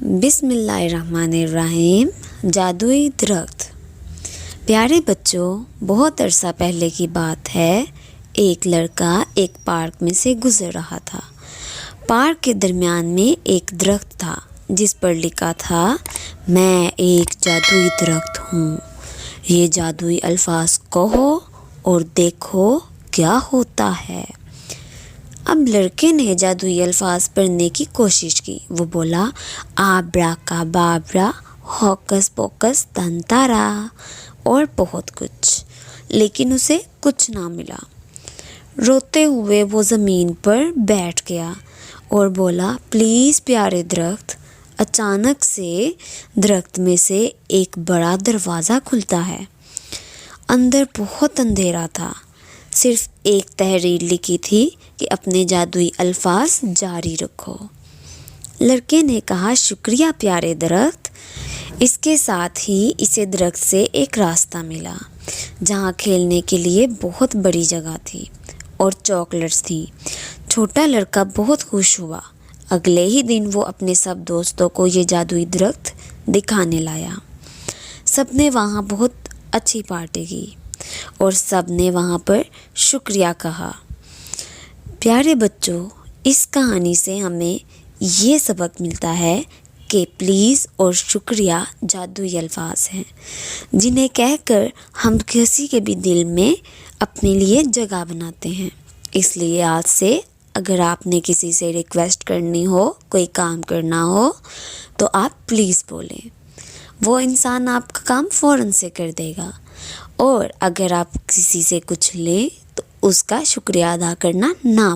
بسم اللہ الرحمن الرحیم۔ جادوئی درخت۔ پیارے بچوں، بہت عرصہ پہلے کی بات ہے۔ ایک لڑکا ایک پارک میں سے گزر رہا تھا۔ پارک کے درمیان میں ایک درخت تھا جس پر لکھا تھا، میں ایک جادوئی درخت ہوں، یہ جادوئی الفاظ کہو اور دیکھو کیا ہوتا ہے۔ اب لڑکے نے جادوئی الفاظ پڑھنے کی کوشش کی۔ وہ بولا، آبرا کا بابرا، ہوکس پوکس تنتارا، اور بہت کچھ، لیکن اسے کچھ نہ ملا۔ روتے ہوئے وہ زمین پر بیٹھ گیا اور بولا، پلیز پیارے درخت۔ اچانک سے درخت میں سے ایک بڑا دروازہ کھلتا ہے۔ اندر بہت اندھیرا تھا، صرف ایک تحریر لکھی تھی کہ اپنے جادوئی الفاظ جاری رکھو۔ لڑکے نے کہا، شکریہ پیارے درخت۔ اس کے ساتھ ہی اسے درخت سے ایک راستہ ملا جہاں کھیلنے کے لیے بہت بڑی جگہ تھی اور چاکلیٹس تھیں۔ چھوٹا لڑکا بہت خوش ہوا۔ اگلے ہی دن وہ اپنے سب دوستوں کو یہ جادوئی درخت دکھانے لایا۔ سب نے وہاں بہت اچھی پارٹی کی اور سب نے وہاں پر شکریہ کہا۔ پیارے بچوں، اس کہانی سے ہمیں یہ سبق ملتا ہے کہ پلیز اور شکریہ جادوئی الفاظ ہیں جنہیں کہہ کر ہم کسی کے بھی دل میں اپنے لیے جگہ بناتے ہیں۔ اس لیے آج سے اگر آپ نے کسی سے ریکویسٹ کرنی ہو، کوئی کام کرنا ہو، تو آپ پلیز بولیں، وہ انسان آپ کا کام فوراً سے کر دے گا۔ اور اگر آپ کسی سے کچھ لیں تو اس کا شکریہ ادا کرنا نہ